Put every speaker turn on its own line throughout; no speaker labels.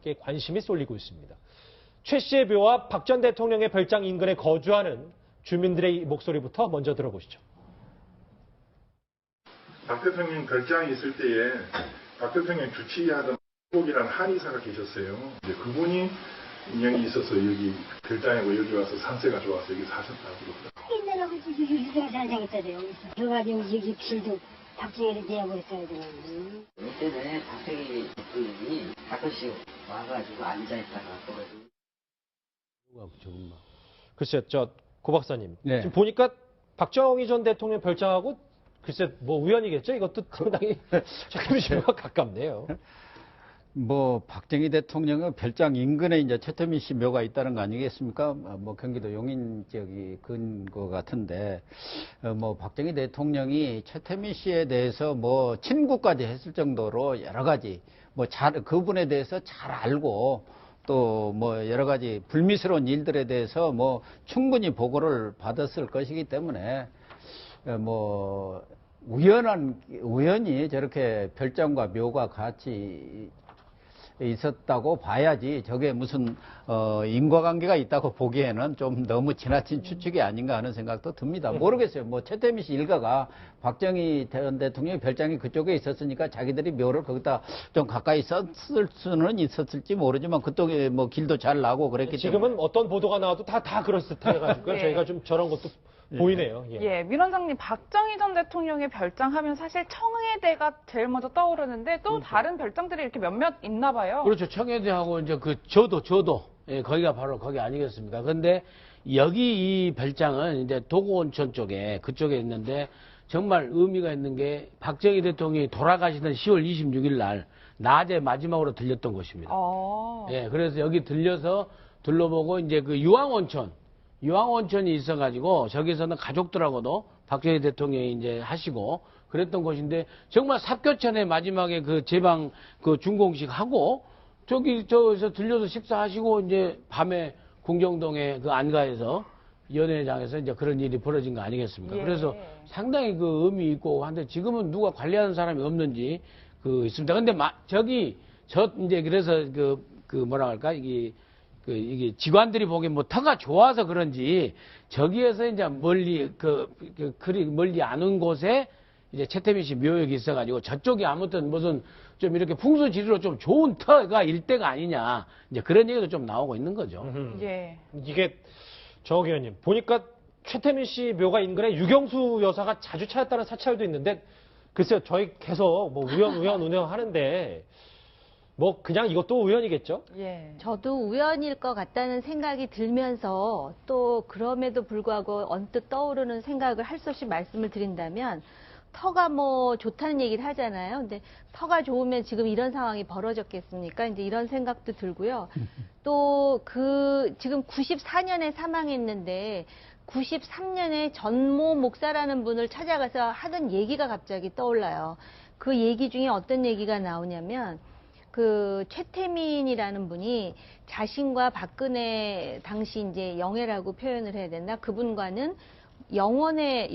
대통령께 관심이 쏠리고 있습니다. 최 씨의 묘와 박 전 대통령의 별장 인근에 거주하는 주민들의 목소리부터 먼저 들어보시죠.
박 대통령 별장이 있을 때에 박 대통령 주치하던 이라는 한의사가 계셨어요. 이제 그분이 인연이 있어서 여기 별장이고 여기 와서 산세가 좋아서 여기 사셨다고 그러더라고요.
옛날하고 여기가 잘 생겼잖아요. 그래가지고 여기 길도 박정희를 대하고 있어야 되는데.
예전에 박정희 대통령이 가끔씩 와가지고 앉아있다가 그러거든요.
글쎄, 고 박사님.
네.
지금 보니까 박정희 전 대통령 별장하고 글쎄, 뭐 우연이겠죠? 이것도 상당히 최태민 씨와 가깝네요.
뭐 박정희 대통령의 별장 인근에 이제 최태민 씨 묘가 있다는 거 아니겠습니까? 뭐 경기도 용인 지역이 근거 같은데, 뭐 박정희 대통령이 최태민 씨에 대해서 뭐 친구까지 했을 정도로 여러 가지 뭐 그분에 대해서 잘 알고 또 뭐 여러 가지 불미스러운 일들에 대해서 뭐 충분히 보고를 받았을 것이기 때문에 뭐 우연히 저렇게 별장과 묘가 같이 있었다고 봐야지 저게 무슨 인과관계가 있다고 보기에는 좀 너무 지나친 추측이 아닌가 하는 생각도 듭니다. 모르겠어요. 뭐 최태민 씨 일가가 박정희 전 대통령의 별장이 그쪽에 있었으니까 자기들이 묘를 거기다 좀 가까이 썼을 수는 있었을지 모르지만 그쪽에 뭐 길도 잘 나고 그랬기 때문에
지금은 어떤 보도가 나와도 다 그렇듯해가지고요.
네.
저희가 좀 저런 것도 보이네요.
예, 민 원장님, 박정희 전 대통령의 별장 하면 사실 청해대가 제일 먼저 떠오르는데 또 다른 별장들이 이렇게 몇몇 있나 봐요.
그렇죠. 청해대하고 이제 그 저도. 예, 거기가 바로 거기 아니겠습니까? 근데 여기 이 별장은 이제 도고온천 쪽에 그쪽에 있는데 정말 의미가 있는 게 박정희 대통령이 돌아가시던 10월 26일 날 낮에 마지막으로 들렸던 곳입니다. 예, 그래서 여기 들려서 둘러보고 이제 그 유황온천이 있어가지고 저기서는 가족들하고도 박정희 대통령이 이제 하시고 그랬던 곳인데 정말 삽교천에 마지막에 그 제방 그 준공식 하고 저기서 들려서 식사하시고 이제 밤에 궁정동의 그 안가에서 연회장에서 이제 그런 일이 벌어진 거 아니겠습니까?
예.
그래서 상당히 그 의미 있고 한데 지금은 누가 관리하는 사람이 없는지 그 있습니다. 근데 이제 그래서 그 뭐라 할까 이게 직관들이 보기엔 뭐 터가 좋아서 그런지 저기에서 이제 멀리 그리 멀리 안 온 곳에 이제 최태민 씨 묘역이 있어가지고 저쪽이 아무튼 무슨 좀 이렇게 풍수지리로 좀 좋은 터가 일대가 아니냐 이제 그런 얘기도 좀 나오고 있는 거죠.
예.
이게 정 의원님 보니까 최태민 씨 묘가 인근에 유경수 여사가 자주 찾았다는 사찰도 있는데 글쎄요 저희 계속 뭐 우연 하는데. 뭐 그냥 이것도 우연이겠죠?
예.
저도 우연일 것 같다는 생각이 들면서 또 그럼에도 불구하고 언뜻 떠오르는 생각을 할 수 없이 말씀을 드린다면 터가 뭐 좋다는 얘기를 하잖아요. 근데 터가 좋으면 지금 이런 상황이 벌어졌겠습니까? 이제 이런 생각도 들고요. 또 지금 94년에 사망했는데 93년에 전모 목사라는 분을 찾아가서 하던 얘기가 갑자기 떠올라요. 그 얘기 중에 어떤 얘기가 나오냐면 그 최태민이라는 분이 자신과 박근혜 당시 이제 영애라고 표현을 해야 되나 그분과는 영혼의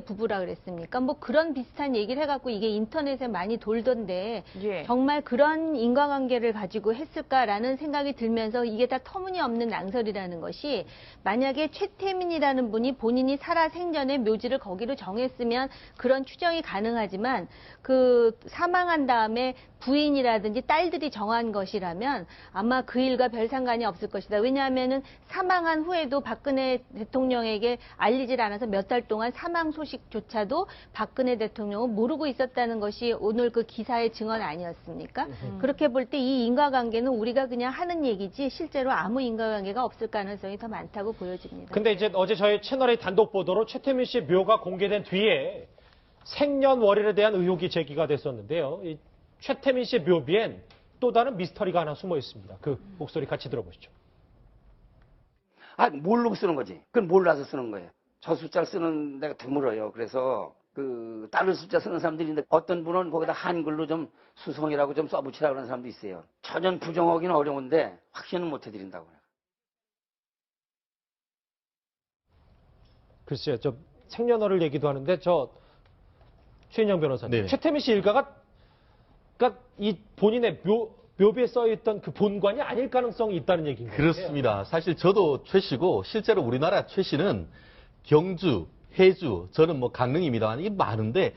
부부라 그랬습니까? 뭐 그런 비슷한 얘기를 해갖고 이게 인터넷에 많이 돌던데
예.
정말 그런 인과관계를 가지고 했을까라는 생각이 들면서 이게 다 터무니없는 낭설이라는 것이 만약에 최태민이라는 분이 본인이 살아 생전에 묘지를 거기로 정했으면 그런 추정이 가능하지만 그 사망한 다음에 부인이라든지 딸들이 정한 것이라면 아마 그 일과 별 상관이 없을 것이다. 왜냐하면은 사망한 후에도 박근혜 대통령에게 알리질 않아서 몇 달 동안 사망 소식조차도 박근혜 대통령은 모르고 있었다는 것이 오늘 그 기사의 증언 아니었습니까? 그렇게 볼 때 이 인과관계는 우리가 그냥 하는 얘기지 실제로 아무 인과관계가 없을 가능성이 더 많다고 보여집니다.
근데 이제 어제 저희 채널의 단독 보도로 최태민 씨 묘가 공개된 뒤에 생년월일에 대한 의혹이 제기가 됐었는데요. 이 최태민 씨 묘비엔 또 다른 미스터리가 하나 숨어 있습니다. 그 목소리 같이 들어보시죠.
모르고 쓰는 거지. 그건 몰라서 쓰는 거예요. 저 숫자를 쓰는 데가 드물어요. 그래서 다른 숫자 쓰는 사람들이 있는데 어떤 분은 거기다 한글로 좀 수성이라고 좀 써붙이라고 하는 사람도 있어요. 전혀 부정하기는 어려운데 확신은 못 해드린다고요.
글쎄요. 저 생년월일 얘기도 하는데 최인영 변호사님.
네.
최태민 씨 일가가 그러니까 이 본인의 묘비에 써있던 그 본관이 아닐 가능성이 있다는 얘기인 거예요.
그렇습니다. 사실 저도 최 씨고 실제로 우리나라 최 씨는 경주, 해주, 저는 뭐 강릉입니다만 이 많은데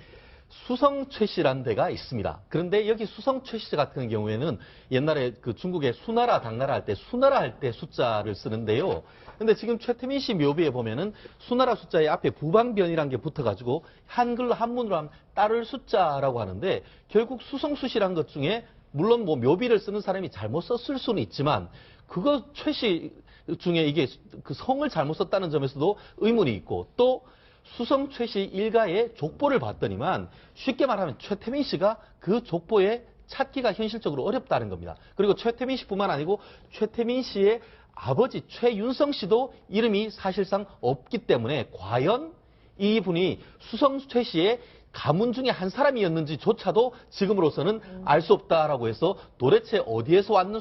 수성 최 씨라는 데가 있습니다. 그런데 여기 수성 최 씨 같은 경우에는 옛날에 그 중국의 수나라, 당나라 할 때 수나라 할 때 숫자를 쓰는데요. 근데 지금 최태민 씨 묘비에 보면은 수나라 숫자의 앞에 부방변이라는 게 붙어가지고 한글로 한문으로 하면 따를 숫자라고 하는데 결국 수성수시란 것 중에 물론 뭐 묘비를 쓰는 사람이 잘못 썼을 수는 있지만 그거 최 씨 중에 이게 그 성을 잘못 썼다는 점에서도 의문이 있고 또 수성 최 씨 일가의 족보를 봤더니만 쉽게 말하면 최태민 씨가 그 족보에 찾기가 현실적으로 어렵다는 겁니다. 그리고 최태민 씨뿐만 아니고 최태민 씨의 아버지 최윤성 씨도 이름이 사실상 없기 때문에 과연 이분이 수성 최 씨의 가문 중에 한 사람이었는지조차도 지금으로서는 알 수 없다라고 해서 도대체 어디에서 왔는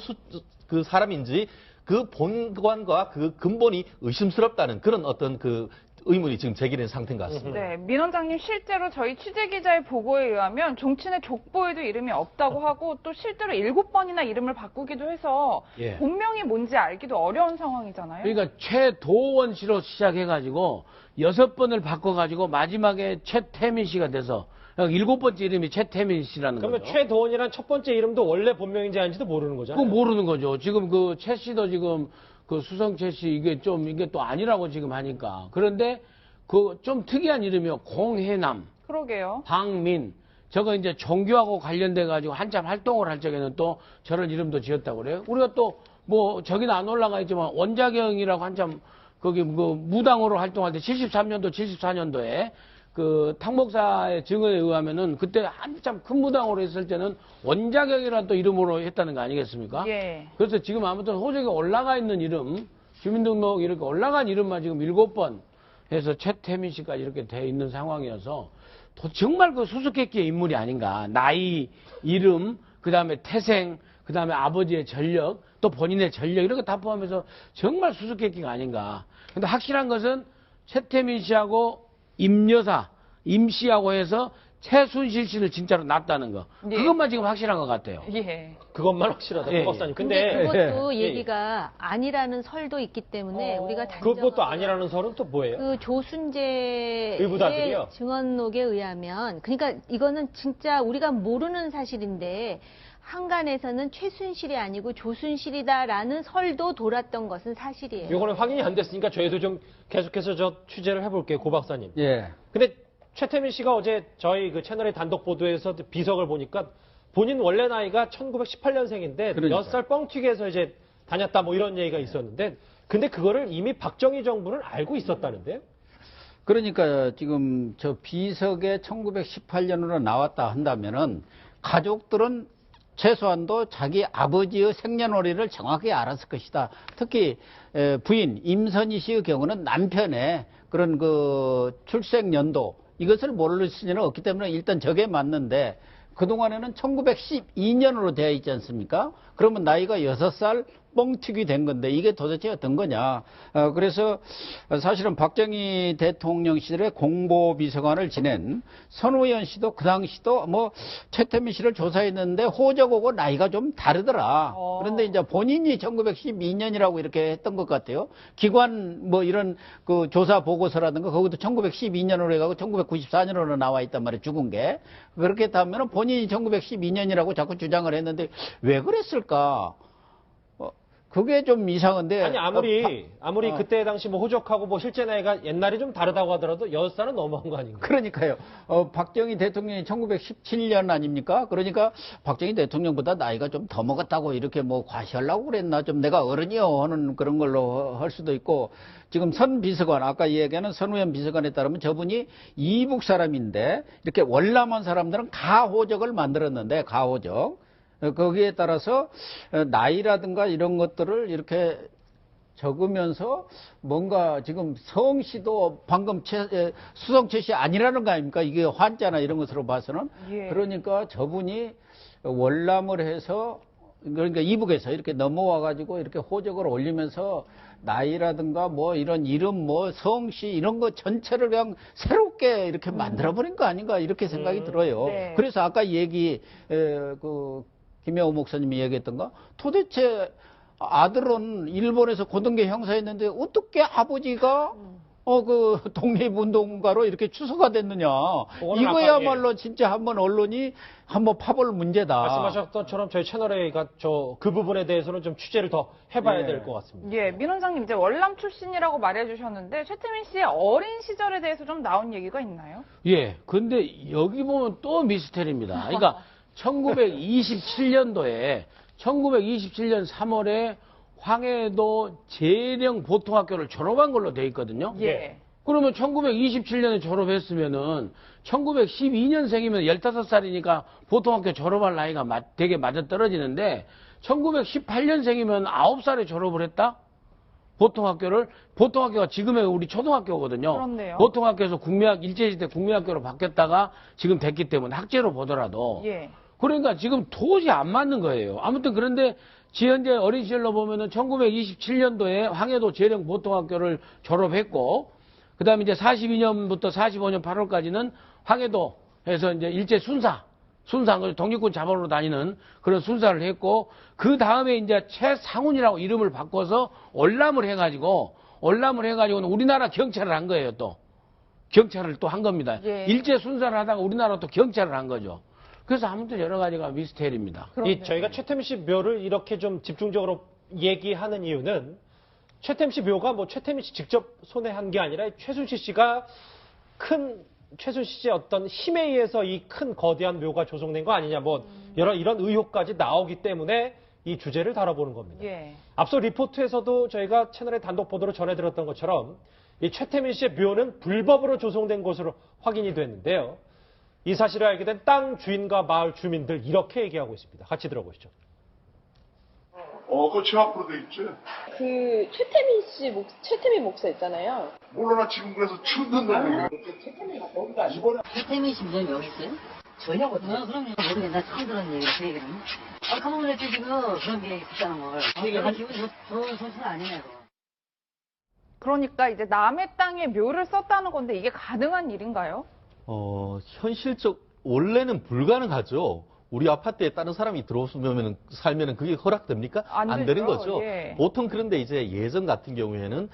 그 사람인지 그 본관과 그 근본이 의심스럽다는 그런 어떤 그 의문이 지금 제기된 상태인 것 같습니다.
네, 민 원장님 실제로 저희 취재기자의 보고에 의하면 종친의 족보에도 이름이 없다고 하고 또 실제로 7번이나 이름을 바꾸기도 해서
예.
본명이 뭔지 알기도 어려운 상황이잖아요.
그러니까 최도원 씨로 시작해가지고 6번을 바꿔가지고 마지막에 최태민 씨가 돼서 7번째 이름이 최태민 씨라는
그러면
거죠.
최도원이란 첫 번째 이름도 원래 본명인지 아닌지도 모르는 거잖아요.
그건 모르는 거죠. 지금 그 최 씨도 지금 그 수성 최 씨 이게 또 아니라고 지금 하니까. 그런데 그 좀 특이한 이름이요. 공해남,
그러게요.
방민. 저거 이제 종교하고 관련돼 가지고 한참 활동을 할 적에는 또 저런 이름도 지었다고 그래요. 우리가 또 뭐 저기는 안 올라가 있지만 원자경이라고 한참 거기 그 무당으로 활동할 때 73년도, 74년도에 그 탕목사의 증언에 의하면은 그때 한참 큰 무당으로 했을 때는 원자경이라는 또 이름으로 했다는 거 아니겠습니까?
예.
그래서 지금 아무튼 호적에 올라가 있는 이름, 주민등록 이렇게 올라간 이름만 지금 7번 해서 최태민 씨까지 이렇게 돼 있는 상황이어서 정말 그 수수께끼의 인물이 아닌가. 나이, 이름, 그 다음에 태생, 그 다음에 아버지의 전력, 또 본인의 전력 이런 거 다 포함해서 정말 수수께끼가 아닌가. 근데 확실한 것은 최태민 씨하고 임여사, 임씨하고 해서 최순실 씨를 진짜로 낳았다는 거.
예.
그것만 지금 확실한 것 같아요.
예.
그것만 확실하다,
예.
박사님.
근데 그것도
예.
얘기가 아니라는 설도 있기 때문에 우리가
그것도 아니라는 설은 또 뭐예요?
그 조순재의
의부다들이요?
증언록에 의하면 그러니까 이거는 진짜 우리가 모르는 사실인데 한간에서는 최순실이 아니고 조순실이다라는 설도 돌았던 것은 사실이에요.
요거는 확인이 안 됐으니까 저희도 좀 계속해서 저 취재를 해볼게요, 고 박사님.
예.
근데 최태민 씨가 어제 저희 그 채널의 단독 보도에서 비석을 보니까 본인 원래 나이가 1918년생인데
그러니까요.
6살 뻥튀기해서 이제 다녔다 뭐 이런 얘기가 있었는데 근데 그거를 이미 박정희 정부는 알고 있었다는데요?
그러니까 지금 저 비석에 1918년으로 나왔다 한다면은 가족들은 최소한도 자기 아버지의 생년월일을 정확히 알았을 것이다. 특히 부인 임선희 씨의 경우는 남편의 그런 그 출생 연도 이것을 모를 수는 없기 때문에 일단 저게 맞는데 그동안에는 1912년으로 되어 있지 않습니까? 그러면 나이가 6살 뻥튀기 된 건데 이게 도대체 어떤 거냐. 그래서 사실은 박정희 대통령 시절에 공보비서관을 지낸 선우연 씨도 그 당시도 뭐 최태민 씨를 조사했는데 호적하고 나이가 좀 다르더라. 그런데 이제 본인이 1912년이라고 이렇게 했던 것 같아요. 기관 뭐 이런 그 조사 보고서라든가 거기도 1912년으로 해가고 1994년으로 나와 있단 말이에요. 죽은 게. 그렇게 했다면 본인이 1912년이라고 자꾸 주장을 했는데 왜 그랬을까? 그게 좀 이상한데.
아니 아무리 그때 당시 뭐 호적하고 뭐 실제 나이가 옛날이 좀 다르다고 하더라도 6살은 너무한 거 아닌가?
그러니까요. 박정희 대통령이 1917년 아닙니까? 그러니까 박정희 대통령보다 나이가 좀 더 먹었다고 이렇게 뭐 과시하려고 그랬나? 좀 내가 어른이요 하는 그런 걸로 할 수도 있고 지금 선 비서관 아까 얘기하는 선우연 비서관에 따르면 저분이 이북 사람인데 이렇게 월남한 사람들은 가호적을 만들었는데 가호적. 거기에 따라서 나이라든가 이런 것들을 이렇게 적으면서 뭔가 지금 성씨도 방금 수성최 씨 아니라는 거 아닙니까? 이게 환자나 이런 것으로 봐서는.
예.
그러니까 저분이 월남을 해서 그러니까 이북에서 이렇게 넘어와 가지고 이렇게 호적을 올리면서 나이라든가 뭐 이런 이름 뭐 성씨 이런 거 전체를 그냥 새롭게 이렇게 만들어 버린 거 아닌가 이렇게 생각이 들어요.
네.
그래서 아까 김영호 목사님이 얘기했던 거 도대체 아들은 일본에서 고등계 형사였는데 어떻게 아버지가 그 독립운동가로 이렇게 추서가 됐느냐.
그거는
이거야말로 진짜 한번 언론이 한번 파볼 문제다.
말씀하셨던처럼 저희 채널에가 그 부분에 대해서는 좀 취재를 더 해봐야
예.
될 것 같습니다.
예, 민 원장님 이제 월남 출신이라고 말해주셨는데 최태민 씨의 어린 시절에 대해서 좀 나온 얘기가 있나요?
예, 근데 여기 보면 또 미스테리입니다. 그러니까 1927년도에 1927년 3월에 황해도 재령 보통학교를 졸업한 걸로 돼 있거든요.
예.
그러면 1927년에 졸업했으면은 1912년생이면 15살이니까 보통학교 졸업할 나이가 되게 맞아 떨어지는데 1918년생이면 9살에 졸업을 했다? 보통학교가 지금의 우리 초등학교거든요.
그렇네요.
보통학교에서 일제시대 국민학교로 바뀌었다가 지금 됐기 때문에 학제로 보더라도.
예.
그러니까 지금 도저히 안 맞는 거예요. 아무튼 그런데 지현재 어린 시절로 보면은 1927년도에 황해도 재령 보통학교를 졸업했고, 그 다음에 이제 42년부터 45년 8월까지는 황해도에서 이제 일제 순사, 독립군 자발로 다니는 그런 순사를 했고, 그 다음에 이제 최상훈이라고 이름을 바꿔서 월남을 해가지고 우리나라 경찰을 한 거예요, 또. 경찰을 또 한 겁니다.
예.
일제 순사를 하다가 우리나라 또 경찰을 한 거죠. 그래서 아무튼 여러 가지가 미스테리입니다.
저희가 최태민 씨 묘를 이렇게 좀 집중적으로 얘기하는 이유는 최태민 씨 묘가 뭐 최태민 씨 직접 손에 한 게 아니라 최순실 씨가 최순실 씨의 어떤 힘에 의해서 이 큰 거대한 묘가 조성된 거 아니냐, 뭐 이런 의혹까지 나오기 때문에 이 주제를 다뤄보는 겁니다.
예.
앞서 리포트에서도 저희가 채널의 단독 보도로 전해드렸던 것처럼 이 최태민 씨의 묘는 불법으로 조성된 것으로 확인이 됐는데요. 이 사실을 알게 된 땅 주인과 마을 주민들 이렇게 얘기하고 있습니다. 같이 들어보시죠.
그거 제 앞으로 돼 있지.
그 최태민 목사 있잖아요.
몰라, 나 지금 그래서 처음 듣는 거예요.
최태민 씨 무슨 명 있어요? 전혀 못해요. 그럼요. 모르겠네. 나 처음 들은 얘기, 그 얘기는. 가만히 했지, 지금. 그런 얘기 있다는 걸. 내가 기분 좋은 소식은 아니네, 그거.
그러니까 이제 남의 땅에 묘를 썼다는 건데 이게 가능한 일인가요?
원래는 불가능하죠. 우리 아파트에 다른 사람이 살면은 그게 허락됩니까? 안 되는 거죠.
예.
보통 그런데 이제 예전 같은 경우에는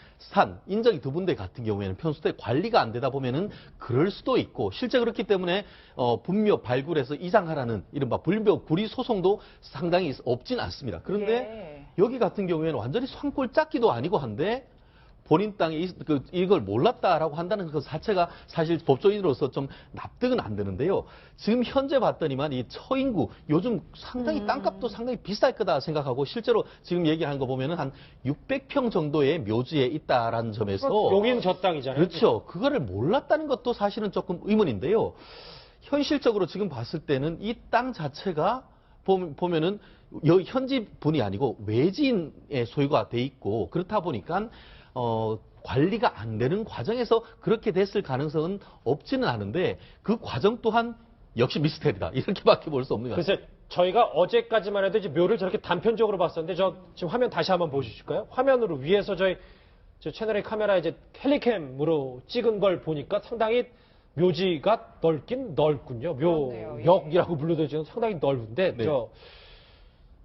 인적이 두 군데 같은 경우에는 평소에 관리가 안 되다 보면은 그럴 수도 있고, 실제 그렇기 때문에 분묘 발굴해서 이장하라는 이른바 불묘 구리 소송도 상당히 없진 않습니다. 그런데 여기 같은 경우에는 완전히 산골 짝기도 아니고 한데 본인 땅에 이걸 몰랐다라고 한다는 것 자체가 사실 법조인으로서 좀 납득은 안 되는데요. 지금 현재 봤더니만 이 처인구 요즘 상당히 땅값도 상당히 비쌀 거다 생각하고, 실제로 지금 얘기하는 거 보면은 한 600평 정도의 묘지에 있다라는 점에서
여기는 저 땅이잖아요.
그렇죠. 그거를 몰랐다는 것도 사실은 조금 의문인데요. 현실적으로 지금 봤을 때는 이 땅 자체가 보면은 현지 분이 아니고 외지인의 소유가 돼 있고, 그렇다 보니까 관리가 안 되는 과정에서 그렇게 됐을 가능성은 없지는 않은데, 그 과정 또한 역시 미스테리다. 이렇게밖에 볼 수 없는 것 같아요.
글쎄, 저희가 어제까지만 해도 이제 묘를 저렇게 단편적으로 봤었는데, 지금 화면 다시 한번 보실까요? 화면으로 위에서 저 채널의 카메라에 이제 헬리캠으로 찍은 걸 보니까 상당히 묘지가 넓긴 넓군요. 묘역이라고 불러도 지금 상당히 넓은데,
네.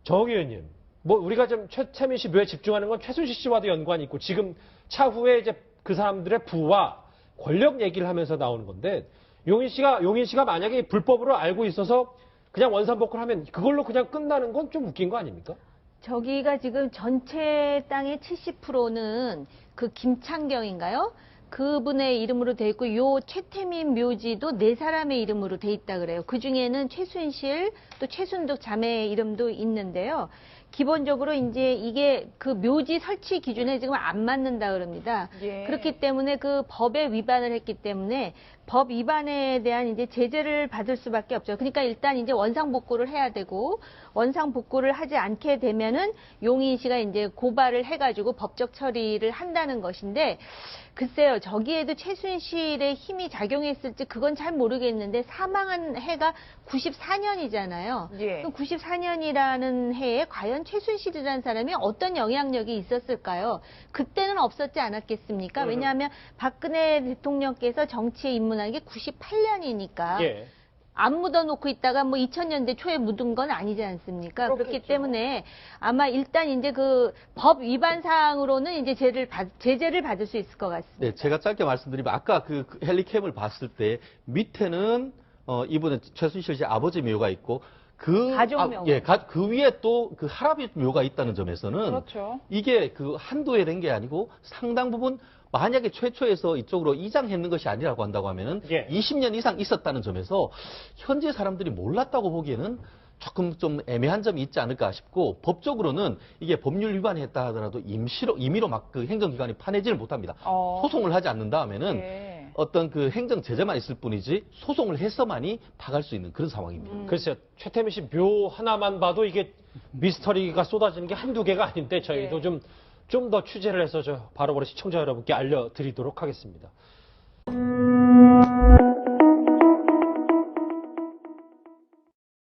정 의원님. 뭐 우리가 좀 최태민 씨 묘에 집중하는 건 최순실 씨와도 연관이 있고, 지금 차후에 이제 그 사람들의 부와 권력 얘기를 하면서 나오는 건데, 용인 씨가 만약에 불법으로 알고 있어서 그냥 원산복구를 하면 그걸로 그냥 끝나는 건 좀 웃긴 거 아닙니까?
저기가 지금 전체 땅의 70%는 그 김창경인가요? 그분의 이름으로 돼 있고, 요 최태민 묘지도 네 사람의 이름으로 돼 있다 그래요. 그 중에는 최순실, 또 최순득 자매의 이름도 있는데요. 기본적으로 이제 이게 그 묘지 설치 기준에 지금 안 맞는다 그럽니다.
예.
그렇기 때문에 그 법에 위반을 했기 때문에 법 위반에 대한 이제 제재를 받을 수밖에 없죠. 그러니까 일단 이제 원상복구를 해야 되고, 원상복구를 하지 않게 되면은 용인 씨가 이제 고발을 해가지고 법적 처리를 한다는 것인데, 글쎄요, 저기에도 최순실의 힘이 작용했을지 그건 잘 모르겠는데, 사망한 해가 94년이잖아요.
예.
그럼 94년이라는 해에 과연 최순실이라는 사람이 어떤 영향력이 있었을까요? 그때는 없었지 않았겠습니까? 왜냐하면 박근혜 대통령께서 정치에 입문한 게 98년이니까.
예.
안 묻어놓고 있다가 뭐 2000년대 초에 묻은 건 아니지 않습니까? 그렇기 때문에 아마 일단 이제 그 법 위반 사항으로는 이제 제재를 받을 수 있을 것 같습니다.
네, 제가 짧게 말씀드리면 아까 그 헬리캠을 봤을 때 밑에는 이분은 최순실 씨 아버지 묘가 있고
가족 묘.
그 위에 또 그 할아버지 묘가 있다는 점에서는
그렇죠.
이게 그 한두 해 된 게 아니고 상당 부분 만약에 최초에서 이쪽으로 이장했는 것이 아니라고 한다고 하면은
예.
20년 이상 있었다는 점에서 현재 사람들이 몰랐다고 보기에는 조금 좀 애매한 점이 있지 않을까 싶고 법적으로는 이게 법률 위반했다 하더라도 임의로 막 그 행정기관이 파내지를 못합니다. 소송을 하지 않는다 하면은
예.
어떤 그 행정 제재만 있을 뿐이지 소송을 해서만이 파갈 수 있는 그런 상황입니다.
글쎄요, 최태민 씨 묘 하나만 봐도 이게 미스터리가 쏟아지는 게 한두 개가 아닌데 저희도
예.
좀 더 취재를 해서 바로바로 시청자 여러분께 알려드리도록 하겠습니다.